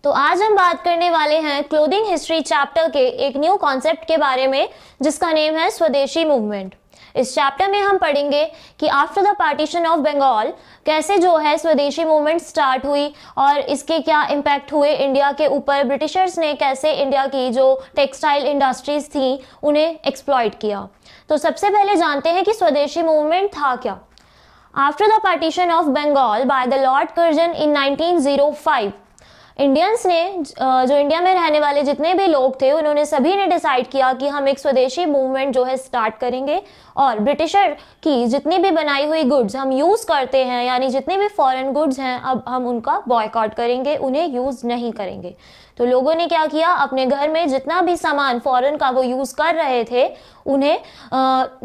तो आज हम बात करने वाले हैं क्लोथिंग हिस्ट्री चैप्टर के एक न्यू कॉन्सेप्ट के बारे में जिसका नेम है स्वदेशी मूवमेंट। इस चैप्टर में हम पढ़ेंगे कि after the partition of Bengal कैसे जो है स्वदेशी मूवमेंट स्टार्ट हुई और इसके क्या इम्पैक्ट हुए इंडिया के ऊपर। ब्रिटिशर्स ने कैसे इंडिया की जो टेक्सटाइल इंडस्ट्रीज थी उन्हें एक्सप्लॉइट किया। तो सबसे पहले जानते हैं कि स्वदेशी मूवमेंट था क्या। After the partition of Bengal by the Lord Curzon in 1905 Indians ने जो इंडिया में रहने वाले जितने भी लोग थे उन्होंने सभी ने डिसाइड किया कि हम एक स्वदेशी मूवमेंट जो है स्टार्ट करेंगे और ब्रिटिशर की जितनी भी बनाई हुई गुड्स हम यूज करते हैं यानी जितने भी फॉरेन गुड्स हैं अब हम उनका बॉयकॉट करेंगे, उन्हें यूज नहीं करेंगे। तो लोगों ने क्या किया, अपने घर में जितना भी सामान फॉरेन का वो यूज कर रहे थे उन्हें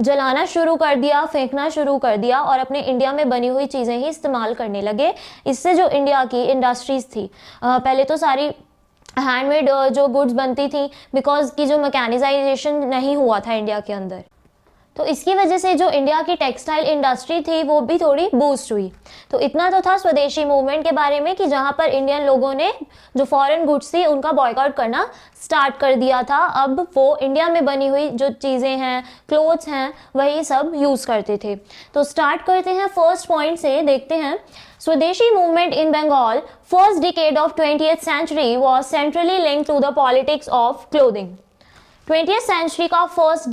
जलाना शुरू कर दिया, फेंकना शुरू कर दिया और अपने इंडिया में बनी हुई चीजें ही इस्तेमाल करने लगे। इससे जो इंडिया की इंडस्ट्रीज थी पहले तो सारी हैंडमेड जो गुड्स बनती थी बिकॉज की जो मैकेनाइजेशन नहीं हुआ था इंडिया के अंदर, तो इसकी वजह से जो इंडिया की टेक्सटाइल इंडस्ट्री थी वो भी थोड़ी बूस्ट हुई। तो इतना तो था स्वदेशी मूवमेंट के बारे में कि जहां पर इंडियन लोगों ने जो फॉरेन गुड्स थी उनका बॉयकॉट करना स्टार्ट कर दिया था। अब वो इंडिया में बनी हुई जो चीज़ें हैं, क्लोथ्स हैं, वही सब यूज़ करते थे। तो स्टार्ट करते हैं फर्स्ट पॉइंट से, देखते हैं Swadeshi movement in Bengal first decade of 20th century was centrally linked to the politics of clothing. 20th century का फर्स्ट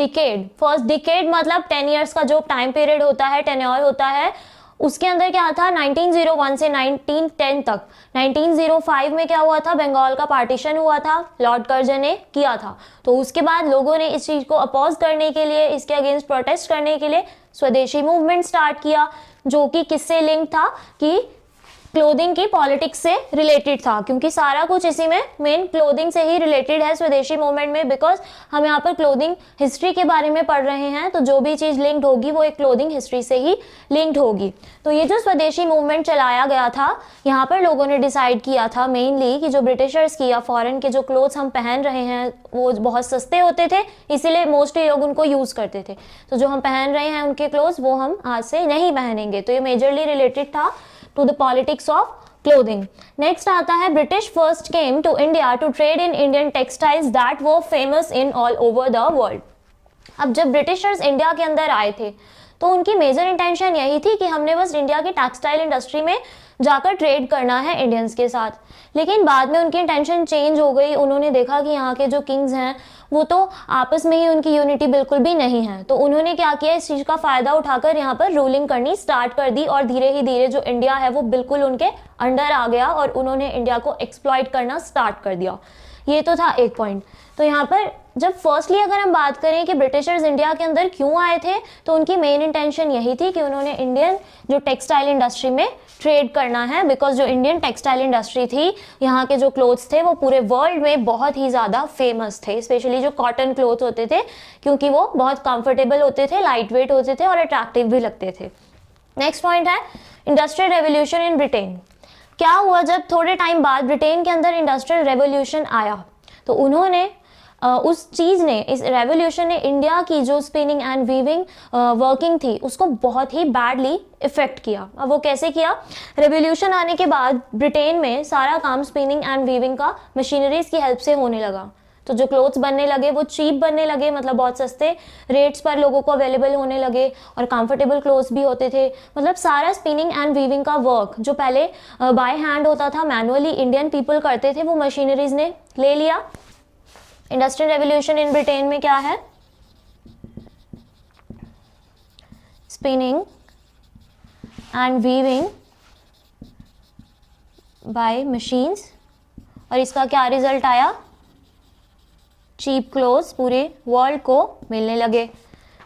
डिकेड मतलब 10 ईयर्स का जो टाइम पीरियड होता है, टेन्योर होता है, उसके अंदर क्या था 1901 से 1910 तक। 1905 में क्या हुआ था, बंगाल का पार्टीशन हुआ था, लॉर्ड कर्जन ने किया था। तो उसके बाद लोगों ने इस चीज को अपोज करने के लिए, इसके अगेंस्ट प्रोटेस्ट करने के लिए स्वदेशी मूवमेंट स्टार्ट किया, जो कि किससे लिंक था कि क्लोथिंग की पॉलिटिक्स से रिलेटेड था, क्योंकि सारा कुछ इसी में मेन क्लोथिंग से ही रिलेटेड है स्वदेशी मूवमेंट में। बिकॉज हम यहाँ पर क्लोथिंग हिस्ट्री के बारे में पढ़ रहे हैं तो जो भी चीज लिंक्ड होगी वो एक क्लोथिंग हिस्ट्री से ही लिंक्ड होगी। तो ये जो स्वदेशी मूवमेंट चलाया गया था, यहाँ पर लोगों ने डिसाइड किया था मेनली कि जो ब्रिटिशर्स की या फॉरेन के जो क्लोथ्स हम पहन रहे हैं वो बहुत सस्ते होते थे, इसीलिए मोस्टली लोग उनको यूज करते थे। तो जो हम पहन रहे हैं उनके क्लोथ्स वो हम आज से नहीं पहनेंगे। तो ये मेजरली रिलेटेड था to the politics of clothing. Next आता है British first came to India to trade in Indian textiles that were famous in all over the world. अब जब ब्रिटिशर्स इंडिया के अंदर आए थे तो उनकी मेजर इंटेंशन यही थी कि हमने बस इंडिया की टेक्सटाइल इंडस्ट्री में जाकर ट्रेड करना है इंडियंस के साथ। लेकिन बाद में उनकी इंटेंशन चेंज हो गई। उन्होंने देखा कि यहाँ के जो किंग्स हैं वो तो आपस में ही उनकी यूनिटी बिल्कुल भी नहीं है। तो उन्होंने क्या किया, इस चीज का फायदा उठाकर यहाँ पर रूलिंग करनी स्टार्ट कर दी और धीरे ही धीरे जो इंडिया है वो बिल्कुल उनके अंडर आ गया और उन्होंने इंडिया को एक्सप्लॉइट करना स्टार्ट कर दिया। ये तो था एक पॉइंट। तो यहाँ पर जब फर्स्टली अगर हम बात करें कि ब्रिटिशर्स इंडिया के अंदर क्यों आए थे, तो उनकी मेन इंटेंशन यही थी कि उन्होंने इंडियन जो टेक्सटाइल इंडस्ट्री में ट्रेड करना है। बिकॉज जो इंडियन टेक्सटाइल इंडस्ट्री थी, यहाँ के जो क्लोथ्स थे वो पूरे वर्ल्ड में बहुत ही ज़्यादा फेमस थे, स्पेशली जो कॉटन क्लोथ होते थे, क्योंकि वो बहुत कंफर्टेबल होते थे, लाइट वेट होते थे और अट्रैक्टिव भी लगते थे। नेक्स्ट पॉइंट है इंडस्ट्रियल रेवोल्यूशन इन ब्रिटेन। क्या हुआ, जब थोड़े टाइम बाद ब्रिटेन के अंदर इंडस्ट्रियल रेवोल्यूशन आया तो उन्होंने उस चीज़ ने, इस रेवोल्यूशन ने इंडिया की जो स्पिनिंग एंड वीविंग वर्किंग थी उसको बहुत ही बैडली इफेक्ट किया। अब वो कैसे किया, रेवोल्यूशन आने के बाद ब्रिटेन में सारा काम स्पिनिंग एंड वीविंग का मशीनरीज की हेल्प से होने लगा। तो जो क्लोथ्स बनने लगे वो चीप बनने लगे, मतलब बहुत सस्ते रेट्स पर लोगों को अवेलेबल होने लगे और कंफर्टेबल क्लोथ्स भी होते थे। मतलब सारा स्पिनिंग एंड वीविंग का वर्क जो पहले बाय हैंड होता था, मैनुअली इंडियन पीपल करते थे, वो मशीनरीज ने ले लिया। इंडस्ट्रियल रेवोल्यूशन इन ब्रिटेन में क्या है, spinning and weaving by machines, और इसका क्या रिजल्ट आया, चीप क्लोथ्स पूरे वर्ल्ड को मिलने लगे।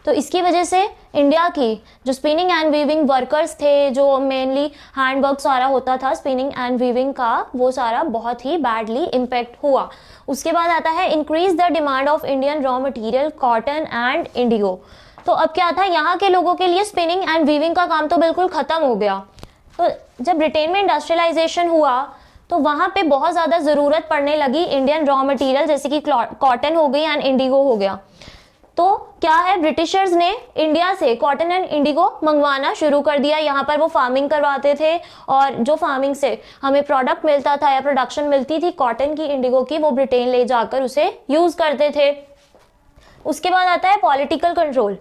तो इसकी वजह से इंडिया की जो स्पिनिंग एंड वीविंग वर्कर्स थे, जो मेनली हैंडवर्क सारा होता था स्पिनिंग एंड वीविंग का, वो सारा बहुत ही बैडली इम्पैक्ट हुआ। उसके बाद आता है increase the demand of Indian raw material cotton and Indigo. तो अब क्या था, यहाँ के लोगों के लिए स्पिनिंग एंड वीविंग का काम तो बिल्कुल खत्म हो गया। तो जब ब्रिटेन में इंडस्ट्रियलाइजेशन हुआ तो वहाँ पे बहुत ज़्यादा ज़रूरत पड़ने लगी इंडियन रॉ मटेरियल, जैसे कि कॉटन हो गई एंड इंडिगो हो गया। तो क्या है, ब्रिटिशर्स ने इंडिया से कॉटन एंड इंडिगो मंगवाना शुरू कर दिया। यहाँ पर वो फार्मिंग करवाते थे और जो फार्मिंग से हमें प्रोडक्ट मिलता था या प्रोडक्शन मिलती थी कॉटन की, इंडिगो की, वो ब्रिटेन ले जाकर उसे यूज करते थे। उसके बाद आता है पॉलिटिकल कंट्रोल।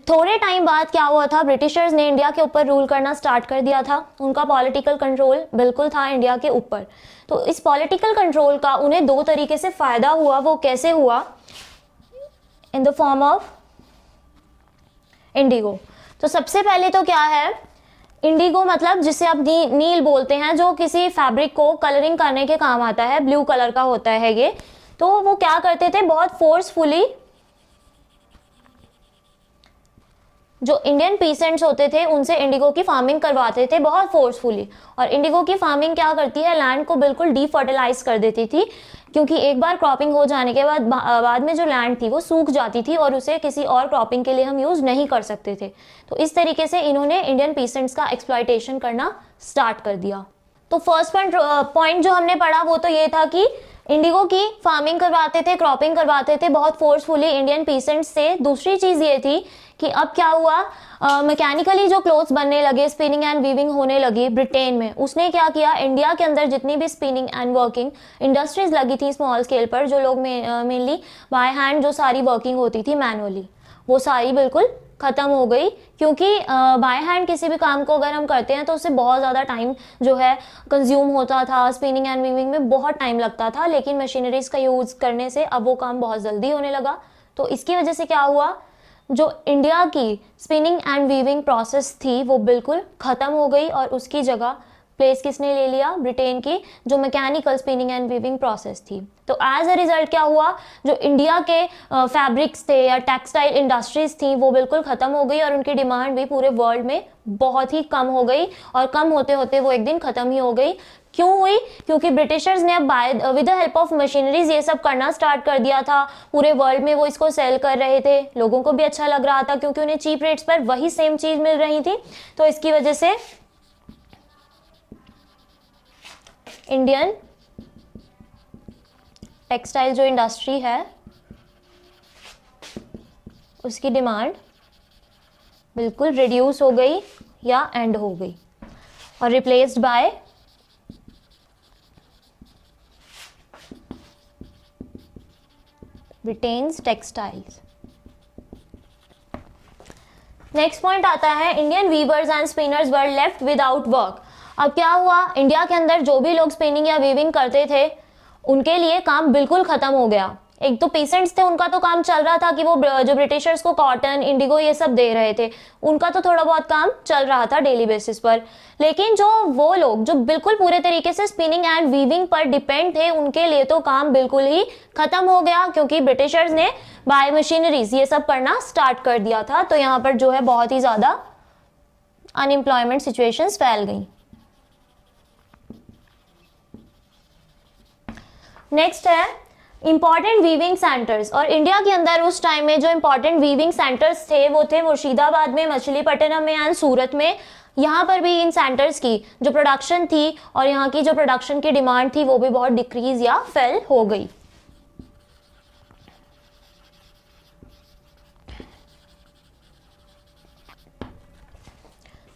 थोड़े टाइम बाद क्या हुआ था, ब्रिटिशर्स ने इंडिया के ऊपर रूल करना स्टार्ट कर दिया था। उनका पॉलिटिकल कंट्रोल बिल्कुल था इंडिया के ऊपर। तो इस पॉलिटिकल कंट्रोल का उन्हें दो तरीके से फायदा हुआ। वो कैसे हुआ? In the form of Indigo. तो सबसे पहले तो क्या है, इंडिगो मतलब जिसे आप नील बोलते हैं, जो किसी फैब्रिक को कलरिंग करने के काम आता है, ब्लू कलर का होता है ये। तो वो क्या करते थे, बहुत फोर्सफुली जो इंडियन पीसेंट्स होते थे उनसे इंडिगो की फार्मिंग करवाते थे बहुत फोर्सफुली। और इंडिगो की फार्मिंग क्या करती है, लैंड को बिल्कुल डीफर्टिलाइज कर देती थी, क्योंकि एक बार क्रॉपिंग हो जाने के बाद में जो लैंड थी वो सूख जाती थी और उसे किसी और क्रॉपिंग के लिए हम यूज नहीं कर सकते थे। तो इस तरीके से इन्होंने इंडियन पीसेंट्स का एक्सप्लॉयटेशन करना स्टार्ट कर दिया। तो फर्स्ट पॉइंट जो हमने पढ़ा वो तो ये था कि इंडिगो की फार्मिंग करवाते थे, क्रॉपिंग करवाते थे बहुत फोर्सफुली इंडियन पीसेंट्स से। दूसरी चीज ये थी कि अब क्या हुआ, मैकेनिकली जो क्लोथ्स बनने लगे, स्पिनिंग एंड वीविंग होने लगी ब्रिटेन में, उसने क्या किया, इंडिया के अंदर जितनी भी स्पिनिंग एंड वर्किंग इंडस्ट्रीज लगी थी स्मॉल स्केल पर, जो लोग मेनली बाय हैंड जो सारी वर्किंग होती थी मैनुअली, वो सारी बिल्कुल खत्म हो गई। क्योंकि बाय हैंड किसी भी काम को अगर हम करते हैं तो उससे बहुत ज़्यादा टाइम जो है कंज्यूम होता था, स्पिनिंग एंड वीविंग में बहुत टाइम लगता था। लेकिन मशीनरीज का यूज़ करने से अब वो काम बहुत जल्दी होने लगा। तो इसकी वजह से क्या हुआ, जो इंडिया की स्पिनिंग एंड वीविंग प्रोसेस थी वो बिल्कुल ख़त्म हो गई और उसकी जगह प्लेस किसने ले लिया, ब्रिटेन की जो mechanical spinning and weaving process थी। तो एज अ रिजल्ट क्या हुआ, जो इंडिया के फैब्रिक्स थे या टेक्सटाइल इंडस्ट्रीज थी वो बिल्कुल ख़त्म हो गई और उनकी डिमांड भी पूरे वर्ल्ड में बहुत ही कम हो गई और कम होते होते वो एक दिन ख़त्म ही हो गई। क्यों हुई? क्योंकि ब्रिटिशर्स ने अब with the help of machineries ये सब करना स्टार्ट कर दिया था। पूरे वर्ल्ड में वो इसको सेल कर रहे थे, लोगों को भी अच्छा लग रहा था क्योंकि उन्हें चीप रेट्स पर वही सेम चीज़ मिल रही थी। तो इसकी वजह से इंडियन टेक्सटाइल जो इंडस्ट्री है उसकी डिमांड बिल्कुल रिड्यूस हो गई या एंड हो गई और replaced by Britain's textiles. Next point आता है, Indian weavers and spinners were left without work. अब क्या हुआ, इंडिया के अंदर जो भी लोग स्पिनिंग या वीविंग करते थे उनके लिए काम बिल्कुल खत्म हो गया। एक तो पेसेंट्स थे, उनका तो काम चल रहा था कि वो जो ब्रिटिशर्स को कॉटन, इंडिगो ये सब दे रहे थे, उनका तो थोड़ा बहुत काम चल रहा था डेली बेसिस पर। लेकिन जो वो लोग जो बिल्कुल पूरे तरीके से स्पिनिंग एंड वीविंग पर डिपेंड थे उनके लिए तो काम बिल्कुल ही खत्म हो गया, क्योंकि ब्रिटिशर्स ने बाय मशीनरीज ये सब करना स्टार्ट कर दिया था। तो यहाँ पर जो है बहुत ही ज्यादा अनएम्प्लॉयमेंट सिचुएशंस फैल गई। नेक्स्ट है इंपॉर्टेंट वीविंग सेंटर्स। और इंडिया के अंदर उस टाइम में जो इंपॉर्टेंट वीविंग सेंटर्स थे वो थे मुर्शिदाबाद में, मछलीपट्टनम में एंड सूरत में। यहाँ पर भी इन सेंटर्स की जो प्रोडक्शन थी और यहाँ की जो प्रोडक्शन की डिमांड थी वो भी बहुत डिक्रीज या फेल हो गई।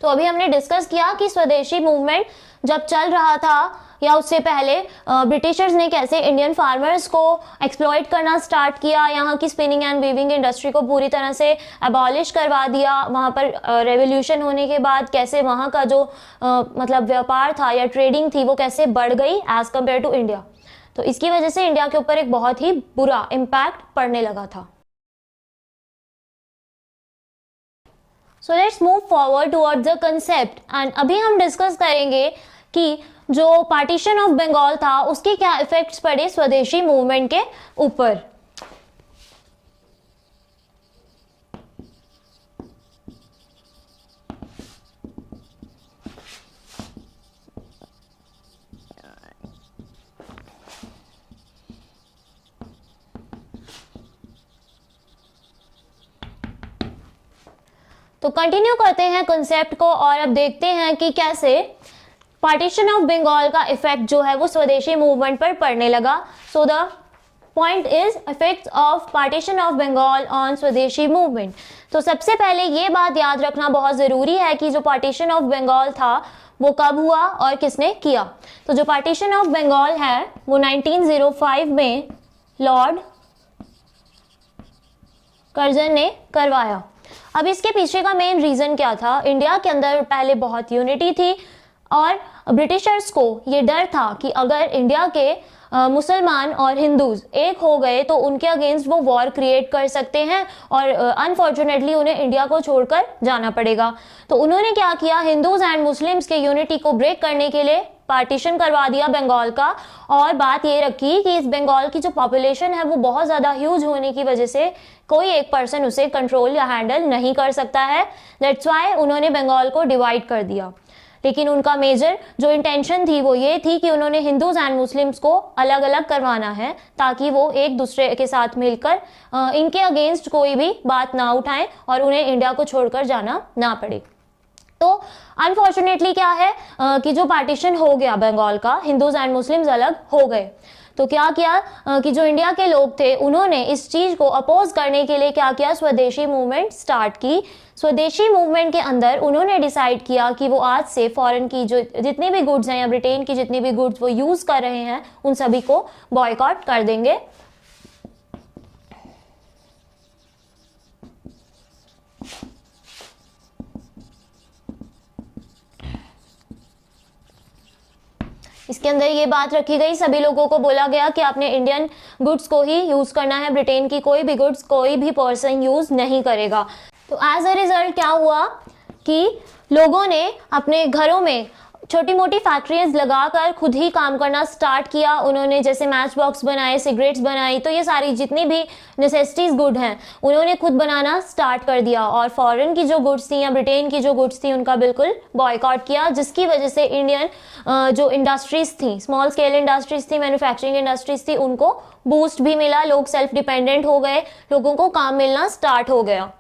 तो अभी हमने डिस्कस किया कि स्वदेशी मूवमेंट जब चल रहा था या उससे पहले ब्रिटिशर्स ने कैसे इंडियन फार्मर्स को एक्सप्लॉइट करना स्टार्ट किया, यहाँ की स्पिनिंग एंड वीविंग इंडस्ट्री को पूरी तरह से अबॉलिश करवा दिया। वहाँ पर रेवोल्यूशन होने के बाद कैसे वहाँ का जो मतलब व्यापार था या ट्रेडिंग थी वो कैसे बढ़ गई एज कम्पेयर टू इंडिया। तो इसकी वजह से इंडिया के ऊपर एक बहुत ही बुरा इम्पैक्ट पड़ने लगा था। So let's move forward towards the concept and अभी हम डिस्कस करेंगे कि जो पार्टीशन ऑफ बंगाल था उसके क्या इफेक्ट्स पड़े स्वदेशी मूवमेंट के ऊपर। तो कंटिन्यू करते हैं कंसेप्ट को और अब देखते हैं कि कैसे पार्टीशन ऑफ बंगाल का इफेक्ट जो है वो स्वदेशी मूवमेंट पर पड़ने लगा। So the point is effects of partition of Bengal on Swadeshi movement. तो सबसे पहले ये बात याद रखना बहुत ज़रूरी है कि जो पार्टीशन ऑफ बंगाल था वो कब हुआ और किसने किया। तो जो पार्टीशन ऑफ बंगाल है वो 1905 में लॉर्ड कर्जन ने करवाया। अब इसके पीछे का मेन रीज़न क्या था? इंडिया के अंदर पहले बहुत यूनिटी थी और ब्रिटिशर्स को ये डर था कि अगर इंडिया के मुसलमान और हिंदूज एक हो गए तो उनके अगेंस्ट वो वॉर क्रिएट कर सकते हैं और अनफॉर्चुनेटली उन्हें इंडिया को छोड़कर जाना पड़ेगा। तो उन्होंने क्या किया, हिंदूज एंड मुस्लिम्स के यूनिटी को ब्रेक करने के लिए पार्टीशन करवा दिया बंगाल का। और बात ये रखी कि इस बंगाल की जो पॉपुलेशन है वो बहुत ज़्यादा ह्यूज होने की वजह से कोई एक पर्सन उसे कंट्रोल या हैंडल नहीं कर सकता है। दैट्स वाई उन्होंने बंगाल को डिवाइड कर दिया। लेकिन उनका मेजर जो इंटेंशन थी वो ये थी कि उन्होंने हिंदूज एंड मुस्लिम्स को अलग अलग करवाना है ताकि वो एक दूसरे के साथ मिलकर इनके अगेंस्ट कोई भी बात ना उठाएं और उन्हें इंडिया को छोड़कर जाना ना पड़े। तो अनफॉर्चुनेटली क्या है कि जो पार्टीशन हो गया बंगाल का, हिंदूज एंड मुस्लिम्स अलग हो गए। तो क्या किया कि जो इंडिया के लोग थे उन्होंने इस चीज़ को अपोज करने के लिए क्या किया, स्वदेशी मूवमेंट स्टार्ट की। स्वदेशी मूवमेंट के अंदर उन्होंने डिसाइड किया कि वो आज से फॉरेन की जो जितनी भी गुड्स हैं या ब्रिटेन की जितनी भी गुड्स वो यूज़ कर रहे हैं उन सभी को बॉयकॉट कर देंगे। इसके अंदर ये बात रखी गई, सभी लोगों को बोला गया कि आपने इंडियन गुड्स को ही यूज़ करना है, ब्रिटेन की कोई भी गुड्स कोई भी पर्सन यूज़ नहीं करेगा। तो एज अ रिजल्ट क्या हुआ कि लोगों ने अपने घरों में छोटी मोटी फैक्ट्रीज लगाकर खुद ही काम करना स्टार्ट किया। उन्होंने जैसे मैच बॉक्स बनाए, सिगरेट्स बनाई, तो ये सारी जितनी भी नेसेसिटीज़ गुड हैं उन्होंने खुद बनाना स्टार्ट कर दिया और फॉरेन की जो गुड्स थी या ब्रिटेन की जो गुड्स थी उनका बिल्कुल बॉयकॉट किया, जिसकी वजह से इंडियन जो इंडस्ट्रीज़ थी, स्मॉल स्केल इंडस्ट्रीज़ थी, मैन्युफैक्चरिंग इंडस्ट्रीज़ थी, उनको बूस्ट भी मिला, लोग सेल्फ डिपेंडेंट हो गए, लोगों को काम मिलना स्टार्ट हो गया।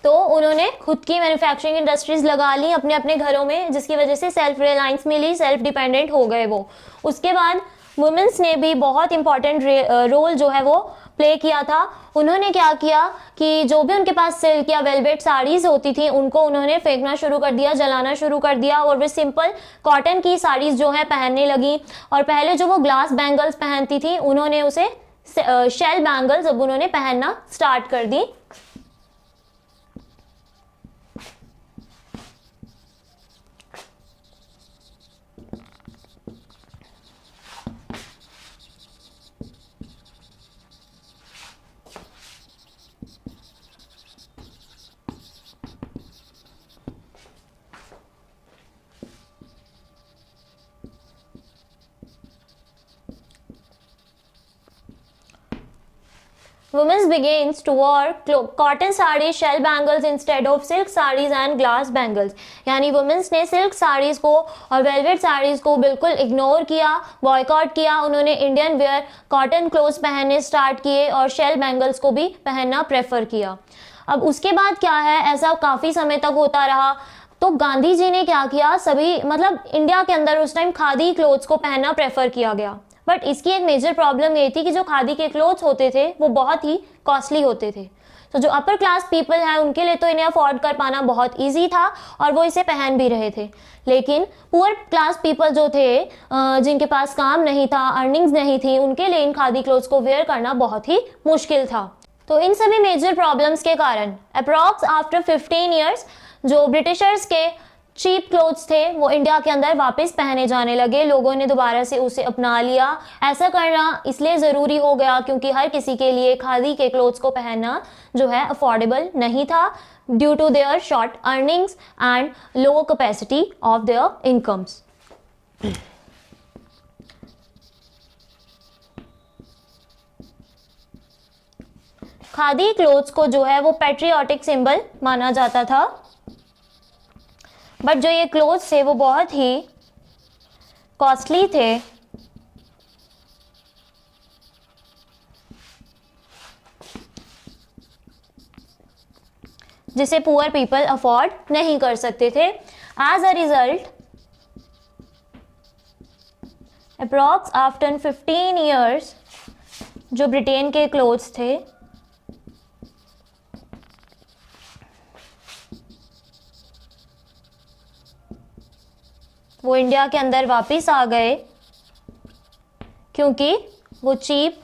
तो उन्होंने खुद की मैन्युफैक्चरिंग इंडस्ट्रीज लगा ली अपने अपने घरों में, जिसकी वजह से सेल्फ रिलायंस मिली, सेल्फ डिपेंडेंट हो गए वो। उसके बाद वुमेन्स ने भी बहुत इंपॉर्टेंट रोल जो है वो प्ले किया था। उन्होंने क्या किया कि जो भी उनके पास सिल्क या वेलवेट साड़ीज़ होती थी उनको उन्होंने फेंकना शुरू कर दिया, जलाना शुरू कर दिया और वे सिंपल कॉटन की साड़ीज़ जो है पहनने लगी। और पहले जो वो ग्लास बैंगल्स पहनती थी उन्होंने उसे शेल बैंगल्स अब उन्होंने पहनना स्टार्ट कर दी। Women begins to wear cotton sarees, shell bangles instead of silk sarees and glass bangles। यानी वुमेन्स ने सिल्क साड़ीज़ को और वेलवेट साड़ीज़ को बिल्कुल इग्नोर किया, बॉयकॉट किया। उन्होंने इंडियन वेयर कॉटन क्लोथ्स पहनने स्टार्ट किए और शेल बैंगल्स को भी पहनना प्रेफर किया। अब उसके बाद क्या है, ऐसा काफ़ी समय तक होता रहा। तो गांधी जी ने क्या किया, सभी मतलब इंडिया के अंदर उस टाइम खादी क्लोथ्स को पहनना प्रेफर किया गया। बट इसकी एक मेजर प्रॉब्लम ये थी कि जो खादी के क्लोथ्स होते थे वो बहुत ही कॉस्टली होते थे। तो जो अपर क्लास पीपल हैं उनके लिए तो इन्हें अफोर्ड कर पाना बहुत इजी था और वो इसे पहन भी रहे थे। लेकिन पुअर क्लास पीपल जो थे, जिनके पास काम नहीं था, अर्निंग्स नहीं थी, उनके लिए इन खादी क्लोथ्स को वेयर करना बहुत ही मुश्किल था। तो इन सभी मेजर प्रॉब्लम्स के कारण अप्रॉक्स आफ्टर 15 ईयर्स जो ब्रिटिशर्स के चीप क्लोथ्स थे वो इंडिया के अंदर वापस पहने जाने लगे। लोगों ने दोबारा से उसे अपना लिया। ऐसा करना इसलिए ज़रूरी हो गया क्योंकि हर किसी के लिए खादी के क्लोथ्स को पहनना जो है अफोर्डेबल नहीं था, due to their short earnings and low capacity of their incomes. Khadi clothes को जो है वो पैट्रियोटिक सिंबल माना जाता था। बट जो ये क्लोथ्स थे वो बहुत ही कॉस्टली थे, जिसे पुअर पीपल अफोर्ड नहीं कर सकते थे। As a result approx after 15 years जो ब्रिटेन के क्लोथ्स थे वो इंडिया के अंदर वापस आ गए, क्योंकि वो चीप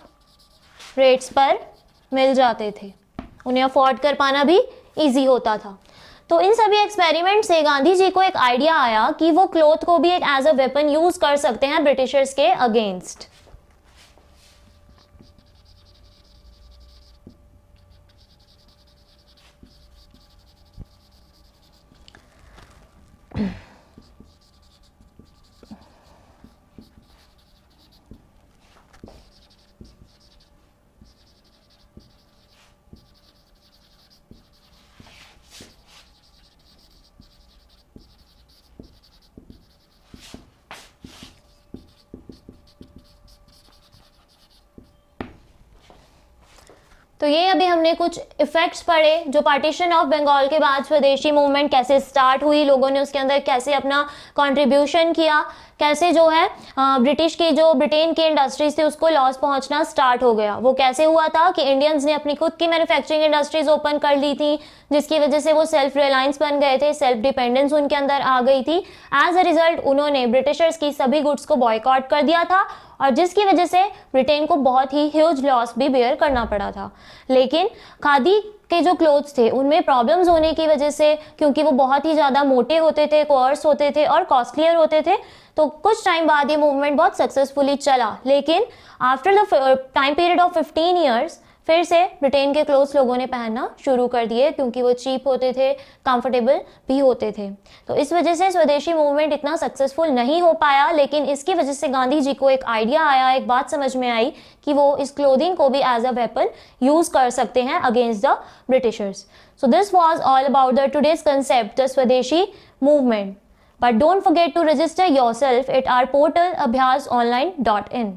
रेट्स पर मिल जाते थे, उन्हें अफोर्ड कर पाना भी इजी होता था। तो इन सभी एक्सपेरिमेंट से गांधी जी को एक आइडिया आया कि वो क्लॉथ को भी एक एज अ वेपन यूज कर सकते हैं ब्रिटिशर्स के अगेंस्ट। तो ये अभी हमने कुछ इफेक्ट्स पढ़े जो पार्टीशन ऑफ बंगाल के बाद स्वदेशी मूवमेंट कैसे स्टार्ट हुई, लोगों ने उसके अंदर कैसे अपना कंट्रीब्यूशन किया, कैसे जो है ब्रिटेन की इंडस्ट्रीज थी उसको लॉस पहुंचना स्टार्ट हो गया। वो कैसे हुआ था कि इंडियंस ने अपनी खुद की मैन्युफैक्चरिंग इंडस्ट्रीज ओपन कर ली थी, जिसकी वजह से वो सेल्फ रिलायंस बन गए थे, सेल्फ डिपेंडेंस उनके अंदर आ गई थी। एज अ रिजल्ट उन्होंने ब्रिटिशर्स की सभी गुड्स को बॉयकॉट कर दिया था, और जिसकी वजह से ब्रिटेन को बहुत ही ह्यूज लॉस भी बेयर करना पड़ा था। लेकिन खादी के जो क्लोथ्स थे उनमें प्रॉब्लम्स होने की वजह से, क्योंकि वो बहुत ही ज़्यादा मोटे होते थे, कोर्स होते थे और कॉस्टलियर होते थे, तो कुछ टाइम बाद ये मूवमेंट बहुत सक्सेसफुली चला। लेकिन after the time period of 15 years फिर से ब्रिटेन के क्लोथ्स लोगों ने पहनना शुरू कर दिए, क्योंकि वो चीप होते थे, कंफर्टेबल भी होते थे। तो इस वजह से स्वदेशी मूवमेंट इतना सक्सेसफुल नहीं हो पाया। लेकिन इसकी वजह से गांधी जी को एक आइडिया आया, एक बात समझ में आई कि वो इस क्लोथिंग को भी एज अ वेपन यूज कर सकते हैं against the Britishers. So this was all about the today's concept the स्वदेशी movement. But don't forget to register yourself at our portal abhyasonline.in.